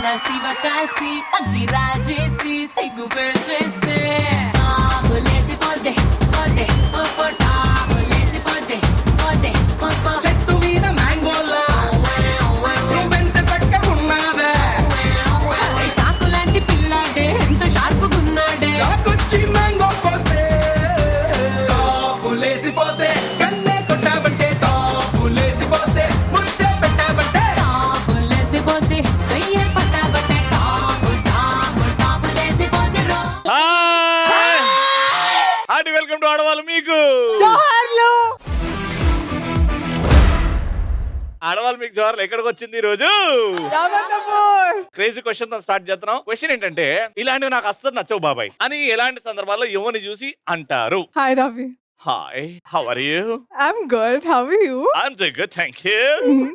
నా శివకాశి అగ్ని రాజేసి సిగ్గు పెట్టేస్తే టాపులేసి పోతే పోతే పోపో టాపులేసి పోతే పోతే పోపో చెట్టు మీద మ్యాంగోలా నువ్వెంత చక్కగున్నావే చాకులాంటి పిల్లాడే ఎంత షార్పుగున్నాడే చాకొచ్చి మ్యాంగో కోస్తే టాపులేసిపోతే కన్నే కొట్టాబంటే టాపులేసిపోతే ముద్దే పెట్టాబంటే టాపులేసి పోతే వెయ్యే పట్టాబట్టే టాపులేసి పోతే రో హార్టీ వెల్కమ్ టు ఆడవాళ్ళు మీకు ఆడవాళ్ళు మీకు జోహార్లు ఎక్కడికి వచ్చింది ఈ రోజు క్రేజీ క్వశ్చన్ తో స్టార్ట్ చేస్తున్నాం. క్వశ్చన్ ఏంటంటే ఇలాంటివి నాకు అస్సలు నచ్చవు బాబాయ్ అని ఎలాంటి సందర్భాల్లో యువని చూసి అంటారు? Hi Ravi. Hi, how are you? I'm good. How are you? I'm doing good, thank you.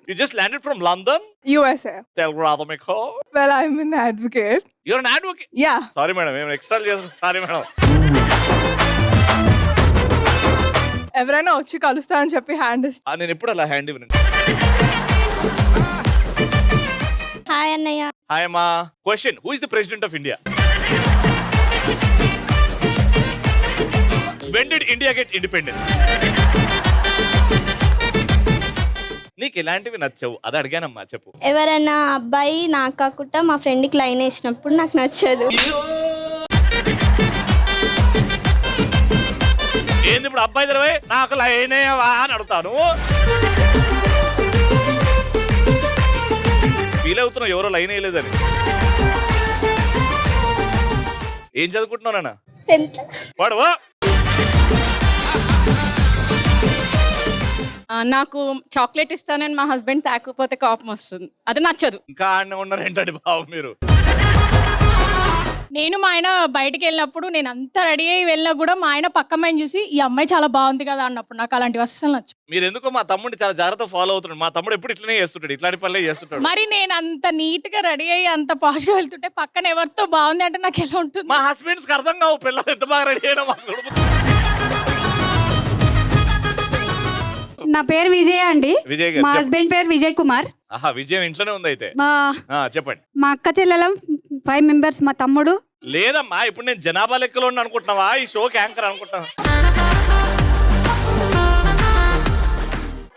You just landed from London? USA. Tell rather me call. Well, I'm an advocate. You're an advocate? Yeah. Sorry madam, మేము extra చేస్తాం. Sorry madam. ఎవరైనా వచ్చి కలుస్తా అని చెప్పి hand ఇస్తా. నేను ఎప్పుడు అలా హ్యాండ్ ఇవ్వను. హాయ్ అన్నయ్య. హాయ్ అమ్మా. Question, who is the president of India? When did India get independent? నీకు ఎలాంటివి నచ్చవు అది అడిగానమ్మా, చెప్పు. ఎవరైనా అబ్బాయి నాకు కాకుండా మా ఫ్రెండ్కి లైన్ వేసినప్పుడు నాకు నచ్చదు. ఏంది ఇప్పుడు అబ్బాయి తెరవై నాకు లైన్ అయ్యావా అని అడుగుతాను. ఫీల్ అవుతున్నావు ఎవరో లైన్ వేయలేదని. ఏం చదువుకుంటున్నావు నాన్న? 10th. వాడవా నాకు చాక్లెట్ ఇస్తానని మా హస్బెండ్ తాకపోతే కోపం వస్తుంది, అది నచ్చదు. ఇంకా ఆడనే ఉన్నారేంటండి బాబు మీరు? నేను మా ఆయన బయటికి వెళ్ళినప్పుడు నేను అంత రెడీ అయ్యి వెళ్ళినా కూడా మా ఆయన పక్క అమ్మాయిని చూసి ఈ అమ్మాయి చాలా బాగుంది కదా అన్నప్పుడు నాకు అలాంటివి అస్సలు నచ్చు. మీరు ఎందుకో మా తమ్ముడిని చాలా జాగ్రత్త ఫాలో అవుతున్నాడు. మా తమ్ముడు ఎప్పుడు ఇట్లనే చేస్తుంటాడు, ఇట్లాంటి పనులే చేస్తుంటాడు. మరి నేను అంత నీట్ గా రెడీ అయ్యి అంత పాష్ గా వెళ్తుంటే పక్కన ఎవరితో బాగుంది అంటే నాకు ఎలా ఉంటుంది? మా హస్బెండ్స్ కి అర్థం కావు పిల్లలు ఎంత బాగా రెడీ అయినా. నా పేరు విజయ అండి. విజయ్ గారు మా హస్బెండ్ పేరు విజయ్ కుమార్. ఆహా, విజయం ఇంట్లోనే ఉంది అయితే. చెప్పండి. మా అక్క చెల్లెలం 5 మెంబర్స్. మా తమ్ముడు లేదమ్మా, ఇప్పుడు నేను జనాభా లెక్కలో అనుకుంటున్నావా? ఈ షోకి యాంకర్ అనుకుంటున్నా.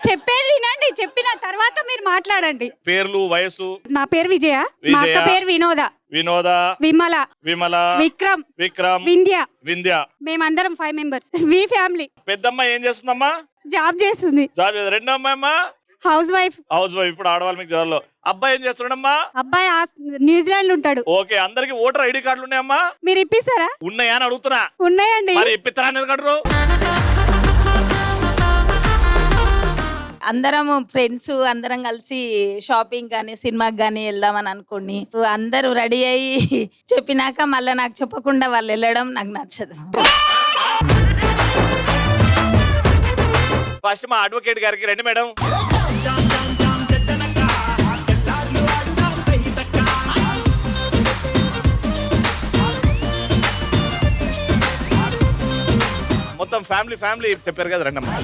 చెప్పేది వినండి, చెప్పిన తర్వాత మీరు మాట్లాడండి. పేర్లు, వయసు. నా పేరు విజయ. మా అక్క పేరు వినోద. వినోద, విమల, విమల, విక్రమ్, విక్రమ్, వింధ్య. వింధ్య. మేమందరం 5 మెంబర్స్. వి ఫ్యామిలీ. పెద్దమ్మ ఏం చేస్తుందమ్మా? జాబ్ చేస్తుంది. జాబ్ చేస్తుంది. రెండో అమ్మాయి అమ్మా హౌస్ వైఫ్. House wife. ఇప్పుడు ఆడవాళ్ళు మీకు జ్వరంలో. అబ్బాయి ఏం చేస్తున్నాడమ్మా? అబ్బాయి న్యూజిలాండ్ ఉంటాడు. ఓకే, అందరికి ఓటర్ ఐడి కార్డులు ఉన్నాయమ్మా? మీరు ఇప్పిస్తారా? ఉన్నాయా అని అడుగుతున్నా. ఉన్నాయండి. మరి ఇప్పిస్తారా అనేది కడరు? అందరం ఫ్రెండ్స్ అందరం కలిసి షాపింగ్ కానీ సినిమాకి కానీ వెళ్దామని అనుకోండి, అందరూ రెడీ అయ్యి చెప్పినాక మళ్ళీ నాకు చెప్పకుండా వాళ్ళు వెళ్ళడం నాకు నచ్చదు. ఫస్ట్ మా అడ్వకేట్ గారికి రండి మేడం. మొత్తం ఫ్యామిలీ చెప్పారు కదా, రండి అమ్మా.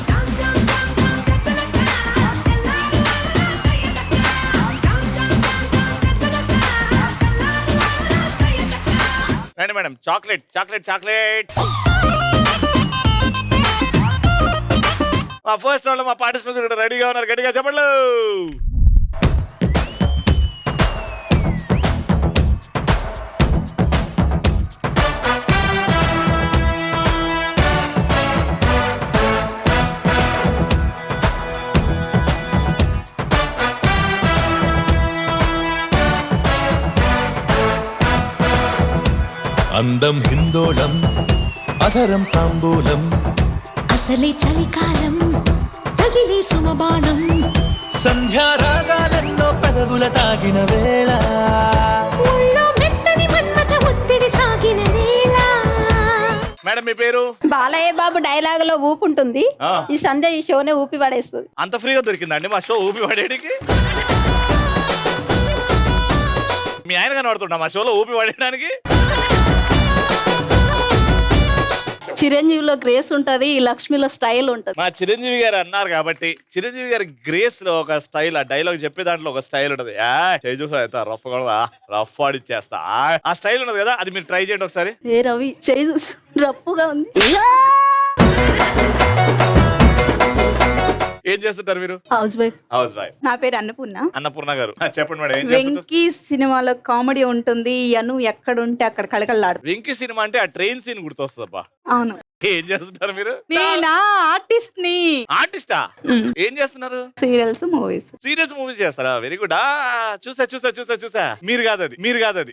రండి మేడం. Chocolate chocolate chocolate. మా ఫస్ట్ రౌండ్ లో మా పార్టిసిపెంట్స్ కూడా రెడీగా ఉన్నారు. గట్టిగా చెప్పండి. అందం హిందోళం, అధరం తాంబూలం, అసలే చలికాలం తగిలే సుమబాణం, సంధ్యారాగాలెన్నో పెదవుల తాగిన వేళ, మెత్తని మన్మథ ఒత్తిడి సాగిన వేళ. మేడం మీ పేరు? బాలయ్య బాబు డైలాగ్ లో ఊపు ఉంటుంది. ఈ సంధ్య ఈ షోనే ఊపి పడేస్తుంది. అంత ఫ్రీగా దొరికిందండి మా షో ఊపి పడేయడానికి? మీ ఆయన కనబడుతున్నా మా షోలో ఊపి పడేయడానికి? చిరంజీవిలో గ్రేస్ ఉంటది, ఈ లక్ష్మిలో స్టైల్ ఉంటది. మా చిరంజీవి గారు అన్నారు కాబట్టి చిరంజీవి గారి గ్రేస్ లో ఒక స్టైల్, ఆ డైలాగ్ చెప్పే దాంట్లో ఒక స్టైల్ ఉంటది. చూసా ఎంత రఫ్ కూడా రఫ్ ఆడిచ్చేస్తా, ఆ స్టైల్ ఉన్నది కదా, అది మీరు ట్రై చేయండి ఒకసారి. ఏ రవి చేయి రప్పుగా ఉంది. ఏం చేస్తుంటారు మీరు? House wife. House wife. నా పేరు అన్నపూర్ణ. అన్నపూర్ణ గారు చెప్పండి మేడం, ఏం చేస్తుంటారు? వెంకీ సినిమాలో కామెడీ ఉంటుంది, అను ఎక్కడుంటే అక్కడ కళకళలాడు. వెంకీ సినిమా అంటే ఆ ట్రైన్ సీన్ గుర్తొస్తుందబ్బా. అవును. ఏం చేస్తుంటారు మీరు? నేనా ఆర్టిస్ట్ ని. ఆర్టిస్టా? ఏం చేస్తున్నారు? Serials, movies. సీరియల్స్ మూవీస్ చేస్తారా? Very good. చూసా చూసా చూసా చూసా. మీరు కాదు అది, మీరు కాదు అది.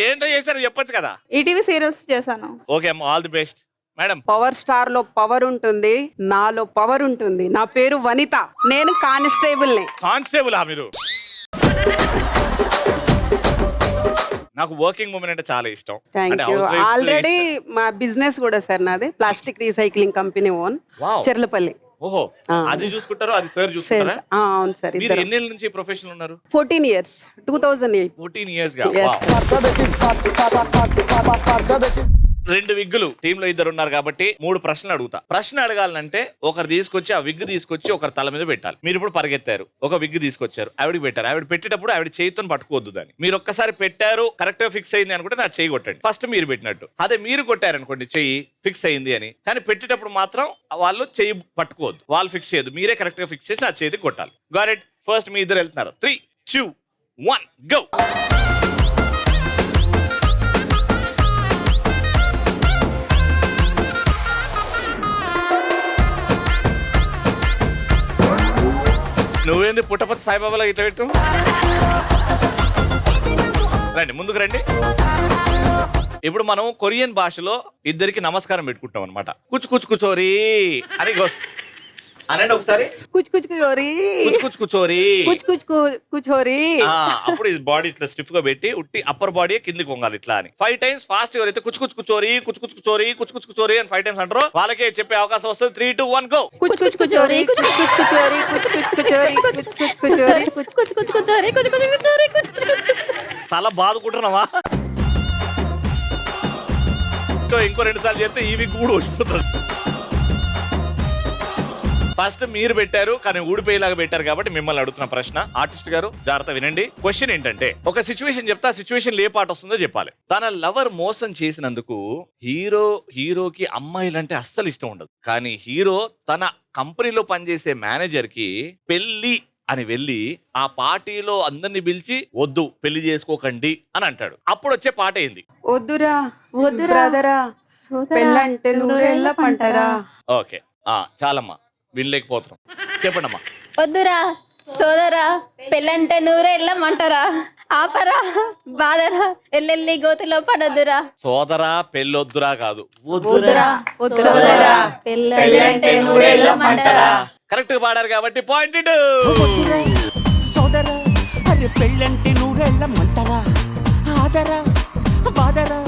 ఏంటో చేశారు చెప్పొచ్చు కదా. ఈటీవీ సీరియల్స్ చేశాను. ఓకే అమ్మ, all the best. Madam, power star లో పవర్ ఉంటుంది, నాలో పవర్ ఉంటుంది. నా పేరు వనిత, నేను కానిస్టేబుల్ ని. కానిస్టేబుల్ మీరు? నాకు వర్కింగ్ ఉమెన్ అంటే చాలా ఇష్టం. Thank you. ఆల్రెడీ మా బిజినెస్ కూడా సార్ నాది plastic recycling company own, Cherlapalli. ఓహో, అది చూసుకుంటారు, అది సార్ చూసుకుంటారా? అవును సార్. మీరు ఎన్నేళ్ళ నుంచి ప్రొఫెషనల్ ఉన్నారు? 14 years, 2008. 14 years గా. రెండు విగ్గులు టీమ్ లో ఇద్దరు ఉన్నారు కాబట్టి 3 ప్రశ్నలు అడుగుతా. ప్రశ్న అడగాలంటే ఒకరు తీసుకొచ్చి ఆ విగ్గు తీసుకొచ్చి ఒకరి తల మీద పెట్టాలి. మీరు ఇప్పుడు పరిగెత్తారు, ఒక విగ్గు తీసుకొచ్చారు, ఆవిడకి పెట్టారు. ఆవిడ పెట్టేటప్పుడు ఆవిడ చేయితో పట్టుకోవద్దు దాన్ని. మీరు ఒక్కసారి పెట్టారు, కరెక్ట్ గా ఫిక్స్ అయింది అనుకుంటే నా చేయి కొట్టండి. ఫస్ట్ మీరు పెట్టినట్టు. అదే మీరు కొట్టారు అనుకోండి చెయ్యి ఫిక్స్ అయింది అని, కానీ పెట్టేటప్పుడు మాత్రం వాళ్ళు చెయ్యి పట్టుకోవద్దు, వాళ్ళు ఫిక్స్ చేయదు, మీరే కరెక్ట్ గా ఫిక్స్ చేసి నా చేతికి కొట్టాలి. Got it? ఫస్ట్ మీ ఇద్దరు వెళ్తున్నారు. 3, 2, 1 గో. నువ్వేంది పుట్టపతి సాయిబాబాలో ఇట్లా పెట్టు? రండి ముందుకు రండి. ఇప్పుడు మనం కొరియన్ భాషలో ఇద్దరికి నమస్కారం పెట్టుకుంటాం అనమాట. కుచ్ కుచ్ కుచోరీ అని అనండి ఒకసారి. కుచ్ కుచ్ కుచోరీ, కుచ్ కుచ్ కుచోరీ, కుచ్ కుచ్ కుచోరీ. అప్పుడు ఇది బాడీ ఇట్లా స్టిఫ్ గా పెట్టి ఉట్టి అప్పర్ బాడీ కిందికి వంగాలి ఇట్లా అని. 5 times ఫాస్ట్ ఎవరైతే కుచ్ కుచ్ కుచోరీ కుచ్ కుచ్ కుచోరీ కుచ్ కుచ్ కుచోరీ అని 5 times అంటారో వాళ్ళకే చెప్పే అవకాశం వస్తుంది. 3, 2, 1 గో. కుచ్ కుచ్ కుచోరీ, కుచ్ కుచ్ కుచోరీ, కుచ్ కుచ్ కుచోరీ, కుచ్ కుచ్ కుచోరీ, కుచ్ కుచ్ కుచ్ కుచోరీ, కుచ్ కుచ్ కుచోరీ, కుచ్ కుచ్. తల బాదుకుంటున్నావా? ఇంకో 2 సార్లు చెప్తే ఈ వీక్ కూడా వచ్చిపోతుంది. ఫస్ట్ మీరు పెట్టారు కానీ ఊడిపోయేలాగా పెట్టారు కాబట్టి మిమ్మల్ని అడుగుతున్న ప్రశ్న. ఆర్టిస్ట్ గారు జాగ్రత్త వినండి. క్వశ్చన్ ఏంటంటే, ఒక సిచ్యువేషన్ చెప్తా, సిచ్యువేషన్ ఏ పాట వస్తుందో చెప్పాలి. తన లవర్ మోసం చేసినందుకు హీరోకి అమ్మాయిలంటే అస్సలు ఇష్టం ఉండదు. కానీ హీరో తన కంపెనీలో పనిచేసే మేనేజర్ కి పెళ్లి అని వెళ్ళి ఆ పార్టీలో అందరిని పిలిచి వద్దు పెళ్లి చేసుకోకండి అని అంటాడు. అప్పుడు వచ్చే పాట ఏంది? వద్దురా బ్రదరా, పెళ్ళంటే నూరేళ్ళ పంటరా. ఓకే, చాలమ్మా, వినలేకపోతున్నాం. చెప్పండి అమ్మా. వద్దురా సోదరా, పెళ్ళంటే నూరెళ్ళమంటారా, ఆపరా బాదరా, ఎల్లెల్లి గోతిలో పడద్దురా. సోదరా పెళ్ళొద్దురా కాదు, వద్దురా సోదరా, పెళ్ళంటే నూరెళ్ళమంటారా. కరెక్ట్ గా పాడారు కాబట్టి పాయింట్. సోదరా, అరే పెళ్ళంటే నూరెళ్ళమంటారా, ఆదరా బాదరా,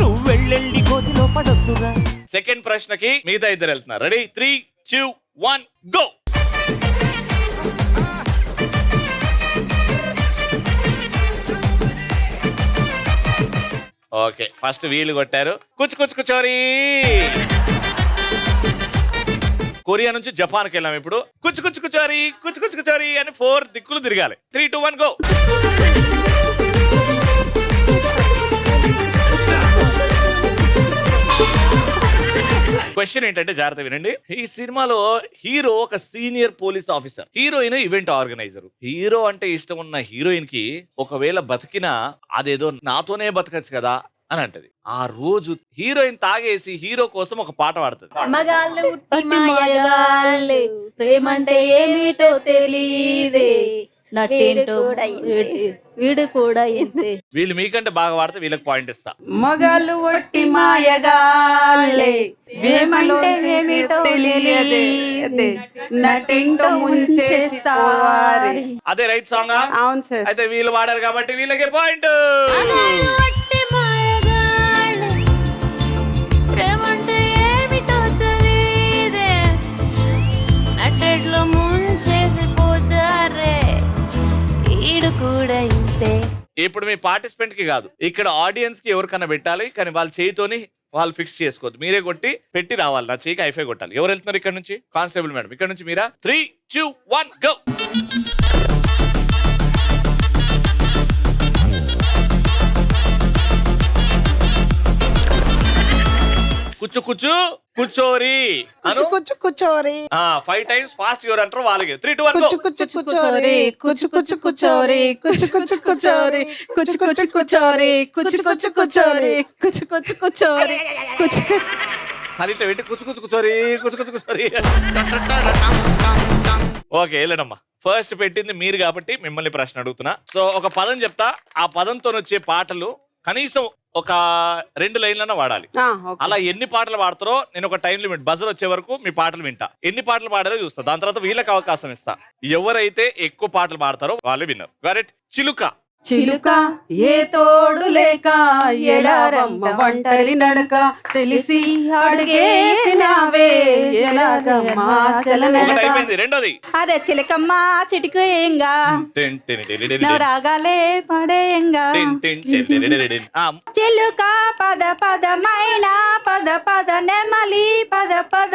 నువ్వు వెళ్ళెళ్ళి గోతిలో పడొద్దురా. సెకండ్ ప్రశ్నకి మిగతా ఇద్దరు వెళ్తున్నారు. రెడీ? 3, 2, 1 గో. ఓకే, ఫస్ట్ వీలు కొట్టారు. కుచ్ కుచ్ కుచోరీ. కొరియా నుంచి జపాన్కి వెళ్ళాం. ఇప్పుడు కుచ్ కుచ్ కుచోరీ కుచ్ కుచ్ కుచోరీ అని 4 దిక్కులు తిరగాలి. 3, 2, 1 గో. క్వశ్చన్ ఏంటంటే జాగ్రత్త వినండి. ఈ సినిమాలో హీరో ఒక senior police officer, heroine event organiser. Hero అంటే ఇష్టం ఉన్న హీరోయిన్ కి ఒకవేళ బతికినా అదేదో నాతోనే బతకచ్చు కదా అని అంటది. ఆ రోజు హీరోయిన్ తాగేసి హీరో కోసం ఒక పాట పాడుతుంది. మగాళ్ళు మాయగాళ్ళు, ప్రేమంటే ఏమిటో తెలీదే, నటేంటో వీడు కూడా ఏంటి. వీళ్ళు మీకంటే బాగా పాడితే వీళ్ళకి పాయింట్ ఇస్తా. మగాళ్ళు ఒట్టి మాయగాళ్ళే, ప్రేమంటే ఏమిటో తెలియదే, నటింటో ముంచేస్తావారి. అదే రైట్ సాంగ్. అవును సార్. అయితే వీళ్ళు పాడారు కాబట్టి వీళ్ళకి పాయింట్. ప్రేమంటే ఏమిటో తెలీదే, నట్టెట్లో ముంచేసిపోతారే, ఈడు కూడా ఇంతే. ఇప్పుడు మీ పార్టిసిపెంట్ కి కాదు, ఇక్కడ ఆడియన్స్ కి ఎవరికన్నా పెట్టాలి, కానీ వాళ్ళ చేయితోని వాళ్ళు ఫిక్స్ చేసుకోవద్దు. మీరే కొట్టి పెట్టి రావాలి, నా చేయికి హైఫై కొట్టాలి. ఎవరు వెళ్తున్నారు ఇక్కడ నుంచి? కానిస్టేబుల్ మేడం ఇక్కడ నుంచి మీరా? 3, 2, 1 గో. కూర్చో కూర్చో కూర్చోరి అను. కూర్చోరి 5 times ఫాస్ట్ ఎవరు అంటారు వాళ్ళకి. 3, 2, 1 గో. కూర్చోరి కూర్చోరి కూర్చోరి అది ఇట్లా పెట్టి కూర్చు కూర్చోరి కూర్చోరి. ఓకే వెళ్ళడమ్మా. ఫస్ట్ పెట్టింది మీరు కాబట్టి మిమ్మల్ని ప్రశ్న అడుగుతున్నా. సో ఒక పదం చెప్తా, ఆ పదంతో వచ్చే పాటలు కనీసం ఒక 2 లైన్లన్నా వాడాలి. అలా ఎన్ని పాటలు పాడతారో నేను ఒక టైం లిమిట్ బజర్ వచ్చే వరకు మీ పాటలు వింటా. ఎన్ని పాటలు పాడారో చూస్తా, దాని తర్వాత వీళ్ళకి అవకాశం ఇస్తా. ఎవరైతే ఎక్కువ పాటలు పాడతారో వాళ్ళే విన్నర్. కరెక్ట్. చిలుక. చిలుక ఏ తోడు లేక ఎలా రమ్మ ఒంటరి నడక తెలిసి అడుగేసినావే ఎలాగమ్మా ఆశల ఒకటి నడక. అయిపోయింది. రెండోది. అరే చిలకమ్మ చిటికేయంగా రాగాలే పడేయంగా చిలుక పద పదమైన పద పద నెమలి పద పద.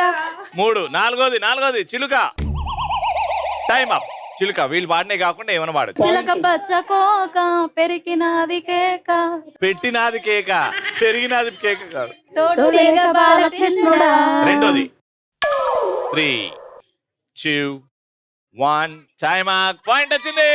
3. నాలుగోది చిలుక. Time up. చిలుక వీళ్ళు పాడినే కాకుండా ఏమైనా పాడచ్చు. చిలక పచ్చ కోక పెరిగినాది కేక పెట్టినాది కేక, పెరిగినాది కేక కాదు. తోడు లేక బాలకృష్ణుడా. రెండోది. 3, 2, 1 టైమ్ అప్. పాయింట్ వచ్చింది.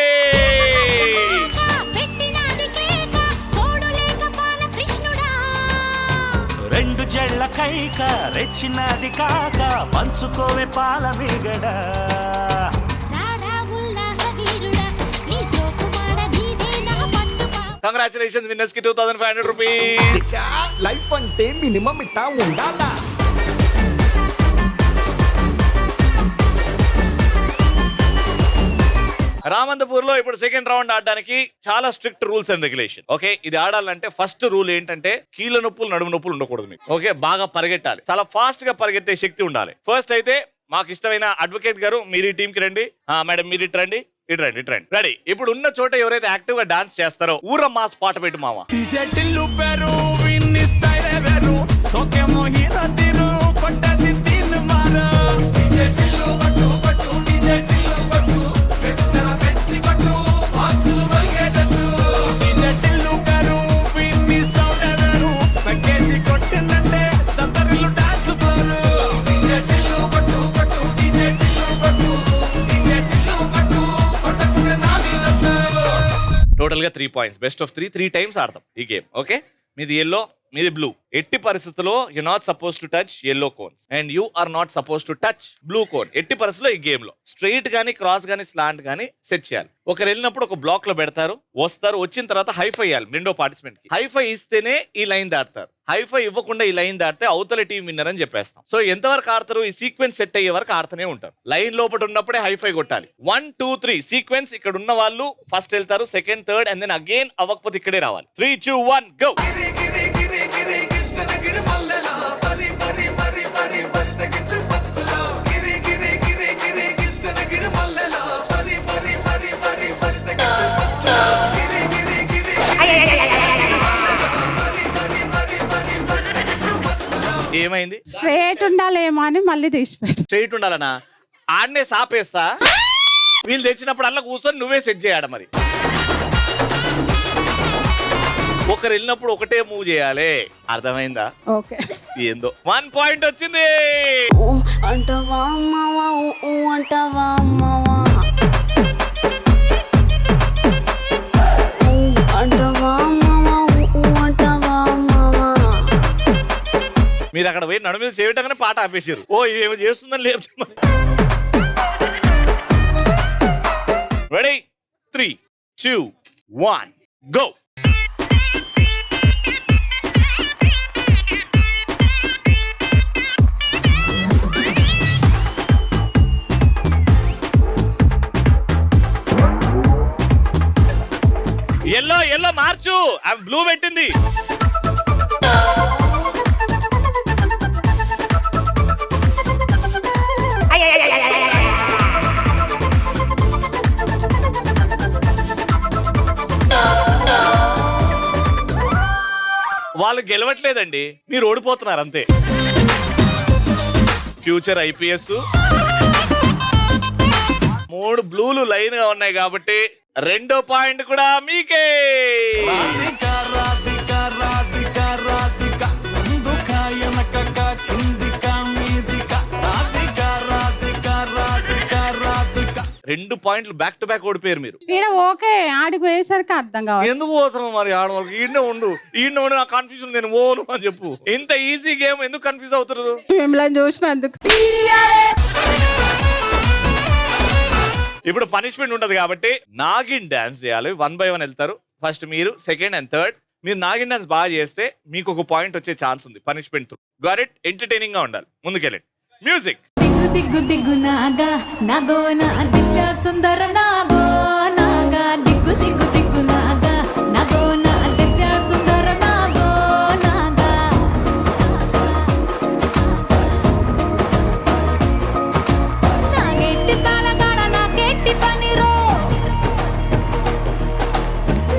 రెండు జళ్ళ కైక రెచ్చినది కాక పంచుకోవే పాల మీగడ. కంగ్రాచులేషన్స్ విన్నర్స్ కి 2500 రూపీస్. లైఫ్ అంటే మినిమం ఇట్టా ఉండాలా. రామంతపూర్ లో ఇప్పుడు సెకండ్ రౌండ్ ఆడడానికి చాలా strict rules and regulation. Okay, ఇది ఆడాలంటే ఫస్ట్ రూల్ ఏంటంటే కీళ్ళ నొప్పులు నడుము నొప్పులు ఉండకూడదు మీకు. ఓకే, బాగా పరిగెట్టాలి, చాలా ఫాస్ట్ గా పరిగెత్తే శక్తి ఉండాలి. ఫస్ట్ అయితే మాకు ఇష్టమైన అడ్వకేట్ గారు మీరు ఈ టీం కి రండి. మేడం మీరు ఇటు రండి. రెడీ. ఇప్పుడు ఉన్న చోట ఎవరైతే యాక్టివ్ గా డాన్స్ చేస్తారో ఊర మాస్ పాట పెట్టు మామ. టోటల్ గా 3 points. బెస్ట్ ఆఫ్ 3 times ఆడతాం ఈ గేమ్. ఓకే, మీది ఎల్లో, మీది బ్లూ. ఎట్టి పరిస్థితుల్లో you not suppose to touch yellow cones and you are not suppose to touch blue cone. ఎట్టి పరిస్థితుల్లో ఈ గేమ్ లో స్ట్రైట్ గానీ క్రాస్ గానీ స్లాంట్ గానీ సెట్ చేయాలి. ఒకరు వెళ్ళినప్పుడు ఒక బ్లాక్ లో పెడతారు, వస్తారు, వచ్చిన తర్వాత హైఫై ఇవ్వాలి రెండో పార్టిసిపెంట్ కి. హైఫై ఇస్తేనే ఈ లైన్ దాటుతారు. హైఫై ఇవ్వకుండా ఈ లైన్ దాటితే అవతల టీం విన్నర్ అని చెప్పేస్తాం. సో ఎంతవరకు ఆడతారు? ఈ సీక్వెన్స్ సెట్ అయ్యే వరకు ఆడుతూనే ఉంటారు. లైన్ లోపల ఉన్నప్పుడే హైఫై కొట్టాలి. 1, 2, 3 సీక్వెన్స్. ఇక్కడ ఉన్న వాళ్ళు ఫస్ట్ వెళ్తారు, second, third and then again అవ్వకపోతే ఇక్కడే రావాలి. 3, 2, 1 గో. ఏమైంది? స్ట్రేట్ ఉండాలేమో అని మళ్ళీ తీసిపెట్టు. స్ట్రైట్ ఉండాలనా? ఆడనే సాపేస్తా. వీళ్ళు తెచ్చినప్పుడు అలా కూర్చొని నువ్వే సెట్ చేయాలి. మరి ఒకరు వెళ్ళినప్పుడు ఒకటే మూవ్ చేయాలి. అర్థమైందా? ఓకే, ఏందో 1 point వచ్చింది. అంటవా అమ్మవా అంటవా అమ్మవా అంటవా అమ్మవా అంటవా అమ్మవా. మీరు అక్కడ పోయి నడు మీద చేయటంగానే పాట ఆపేసారు. ఓ ఇవేమో చేస్తుందని లేదు. రెడీ? 3, 2, 1 గో. ఎల్లో మార్చు. బ్లూ పెట్టింది. వాళ్ళు గెలవట్లేదండి, మీరు ఓడిపోతున్నారు అంతే. ఫ్యూచర్ ఐపీఎస్ 3 బ్లూలు లైన్ గా ఉన్నాయి కాబట్టి 2వ పాయింట్ కూడా మీకే. రెండు పాయింట్లు బ్యాక్ టు బ్యాక్ ఓడిపోయారు మీరు. ఈడ ఓకే ఆడికి పోయేసరికి అర్థం కావాలి. ఎందుకు పోతున్నావు మరి ఆడవాళ్ళకి? ఈయనే ఉండు నా కన్ఫ్యూజన్, నేను ఓను అని చెప్పు. ఇంత ఈజీ గేమ్ ఎందుకు కన్ఫ్యూజ్ అవుతున్నారు? మిమ్మల్ని చూసినందుకు. ఇప్పుడు పనిష్మెంట్ ఉంటది కాబట్టి నాగిన్ డాన్స్ చేయాలి. 1 by 1 వెళ్తారు. ఫస్ట్ మీరు, సెకండ్ అండ్ థర్డ్. మీరు నాగిన్ డాన్స్ బాగా చేస్తే మీకు ఒక పాయింట్ వచ్చే ఛాన్స్ ఉంది punishment through. Got it? Entertaining గా ఉండాలి. ముందుకెళ్ళండి. మ్యూజిక్. దిగ్గు దిగ్గు నాగా నాగో నా దివ్య సుందర నాగో నాగా దిగ్గు దిగ్గు దిగ్గు నాగా నాగో నా దివ్య సుందర నాగో నాగా నాగెట్టి సాలగాడ నాకెట్టి పనిరో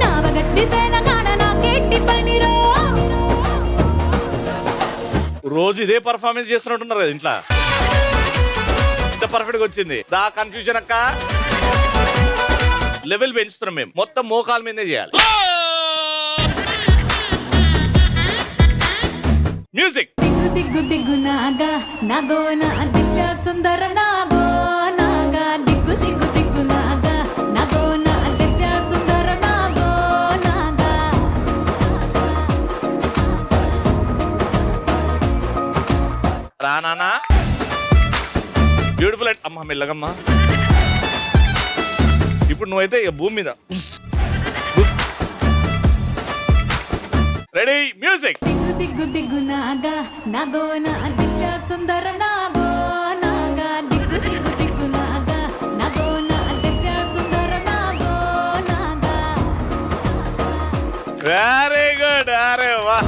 నావగట్టి సేలగాడ నాకెట్టి పనిరో. రోజు ఇదే పర్ఫార్మెన్స్ చేస్తున్నట్టున్నారు కదా ఇంట్లో. పర్ఫెక్ట్ గా వచ్చింది. దా కన్ఫ్యూజన్ అక్క. లెవెల్ పెంచుతున్నాం మేము. మొత్తం మోకాల మీదే చేయాలి. మ్యూజిక్. దిగ్గు దిగ్గు దిగ్గు నాగా నాగో నా దివ్య సుందర నాగో నాగా దిగ్గు దిగ్గు దిగ్గు నాగా నాగో నా దివ్య సుందర నాగో నాగా. రానా బ్యూటిఫుల్. అమ్మ మెల్లగమ్మా. ఇప్పుడు నువ్వైతే భూమి మీద. Ready music. దిగ్గు దిగ్గు దిగ్గు నాగా నాగో నా దివ్య సుందర నాగో నాగా దిగ్గు దిగ్గు దిగ్గు నాగా నాగో నా దివ్య సుందర నాగో నాగా. Very good. అరే వా.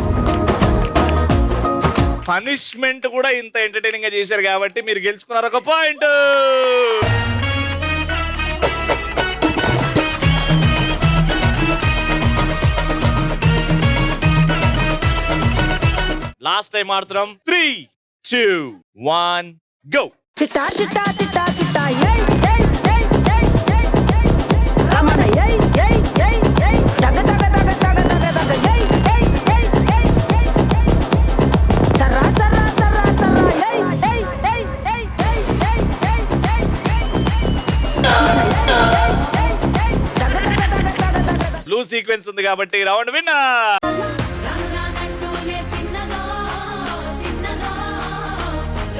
పనిష్మెంట్ కూడా ఇంత ఎంటర్టైనింగ్ గా చేశారు కాబట్టి మీరు గెలుచుకున్నారు ఒక పాయింట్. లాస్ట్ టైం ఆడుతున్నాం. 3, 2, 1 గో. చిట్టా చిట్టా చిట్టా చిట్టా ఏయ్ ఏయ్ ఏయ్ ఏయ్ ఏయ్ రమణ ఏయ్ ఏయ్ ఏయ్ ఏయ్ తగ తగ తగ తగ తగ తగ ఏయ్ ఏయ్ ఏయ్ ఏయ్ ఏయ్ చర్రా చర్రా చర్రా చర్రా ఏయ్ ఏయ్ ఏయ్ ఏయ్ ఏయ్ ఏయ్ ఏయ్ రమణ ఏయ్ ఏయ్ ఏయ్ ఏయ్ తగ తగ తగ తగ తగ. బ్లూ సీక్వెన్స్ ఉంది కాబట్టి రౌండ్ విన్నర్. రామనానంటూనే చిన్నదో చిన్నదో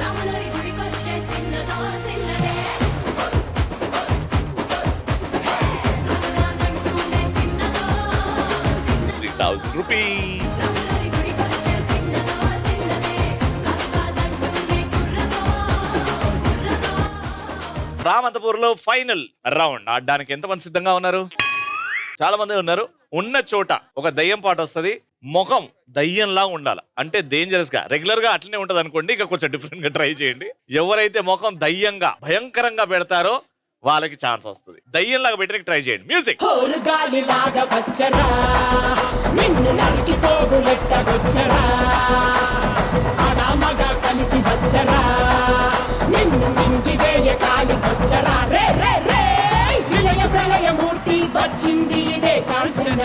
రాములరి గుడికొచ్చే చిన్నదో చిన్నదే. రామనానంటూనే చిన్నదో 3000 రూపీస్. రాములరి గుడికొచ్చే చిన్నదో చిన్నదే. కాకాదంటూనే కుర్రదో కుర్రదో. రామంతపూర్ లో ఫైనల్ రౌండ్ ఆడడానికి ఎంతమంది సిద్ధంగా ఉన్నారు? చాలా మంది ఉన్నారు. ఉన్న చోట ఒక దయ్యం పాట వస్తుంది. ముఖం దయ్యంలా ఉండాలి. అంటే డేంజరస్ గా, రెగ్యులర్ గా అట్లనే ఉంటది అనుకోండి. ఇక కొంచెం డిఫరెంట్ గా ట్రై చేయండి. ఎవరైతే ముఖం దయ్యంగా భయంకరంగా పెడతారో వాళ్ళకి ఛాన్స్ వస్తుంది. దయ్యంలాగా పెట్టడానికి ట్రై చేయండి. మ్యూజిక్. గాలిలాగా వచ్చరా నిన్ను నరికి పోగులెట్ట వచ్చరా ఆడామగా కలిసి వచ్చరా నిన్ను మింగి వేయ కాలి వచ్చరా రే రే రే విలయ ప్రళయమూర్తి వచ్చింది ఇదే కాంచన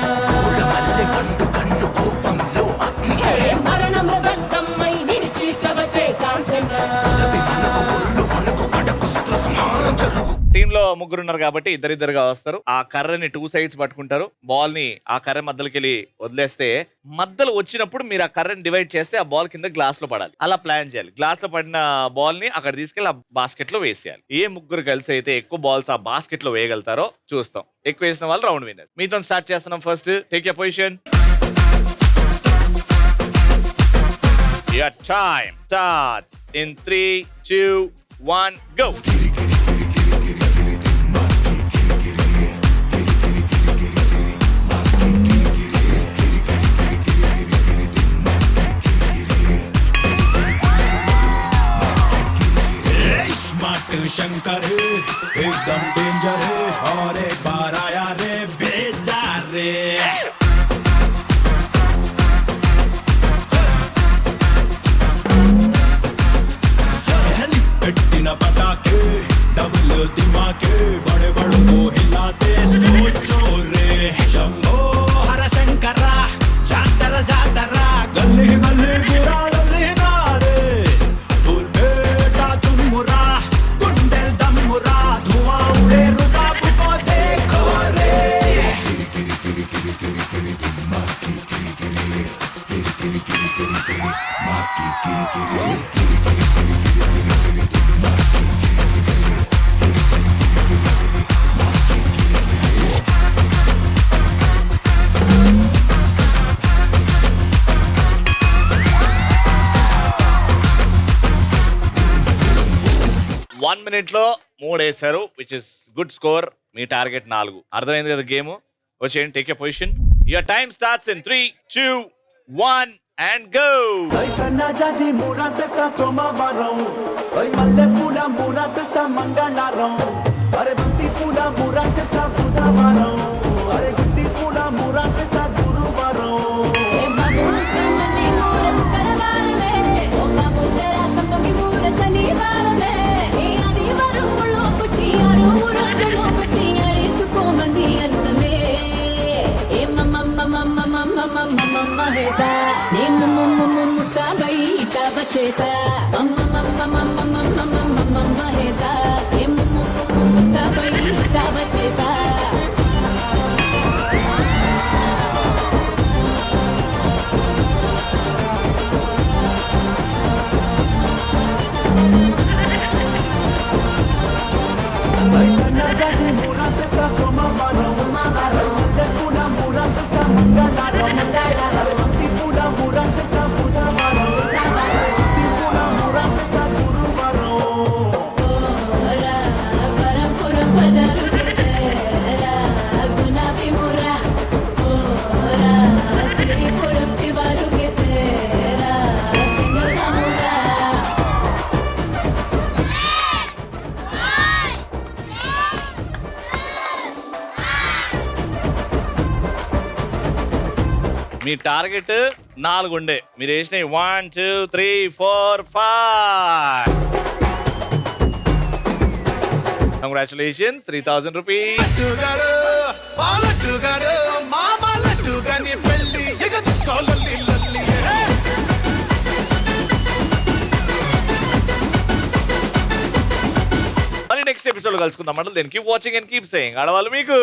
మరణ మృదంగమ్మై నిలిచి చవచే కాంచన. టీమ్ లో ముగ్గురు ఉన్నారు కాబట్టి ఇద్దరిద్దరుగా వస్తారు. ఆ కర్రని 2 sides పట్టుకుంటారు. బాల్ ని ఆ కర్ర మధ్యలోకి వెళ్ళి వదిలేస్తే మధ్యలో వచ్చినప్పుడు మీరు ఆ కర్రని డివైడ్ చేస్తే ఆ బాల్ కింద గ్లాస్ లో పడాలి. అలా ప్లాన్ చేయాలి. గ్లాస్ లో పడిన బాల్ ని అక్కడ తీసుకెళ్లి ఆ బాస్కెట్ లో వేసేయాలి. ఏ ముగ్గురు కలిసి అయితే ఎక్కువ బాల్స్ ఆ బాస్కెట్ లో వేయగలుగుతారో చూస్తాం. ఎక్కువ వేసిన వాళ్ళు రౌండ్ విన్నర్స్. మీతో స్టార్ట్ చేస్తున్నాం. First take your position. Your time starts in 3, 2, 1 go. Shankar एकदम डेंजर है और एक बार आया रे बेजा रे వన్ మినిట్ లో 3 వేశారు which is good score. Me target 4. అర్థమైంది కదా గేమ్? వచ్చేయండి, take a position. Your time starts in 3, 2, 1 and go. అరే బంతి పూల మూరా తెస్తా బుధవారం, అరే గుత్తి పూల మూరా తెస్తా గురువారం. ఏ బాబు సుకన్నని మూల సుకరవారమే, ఓ బాబు తెరా సంపకి మూల శనివారమే. ఈ ఆదివారంలో కుచ్చి ఆరు రోజులు పెట్టి అడిసుకోమంది అర్థమే. ఏ మమ్మ హేసా నే ముస్తాబై ఇటా వచ్చేసా. మమ్మ హేసా ఏ ముస్తాబై ఇటా వచ్చేసా. మీ టార్గెట్ 4 ఉండే, మీరు వేసినవి 1, 2, 3, 4, 5. Congratulations, 3000 rupees. లడ్డుగాడు, మా లడ్డుగాడు, మామ లడ్డుగాని పెళ్ళి ఎగ చూసుకోవాలి లల్లి. మరి నెక్స్ట్ ఎపిసోడ్ కలుసుకుందాం. అంటే then keep watching and keep saying. ఆడవాళ్ళు మీకు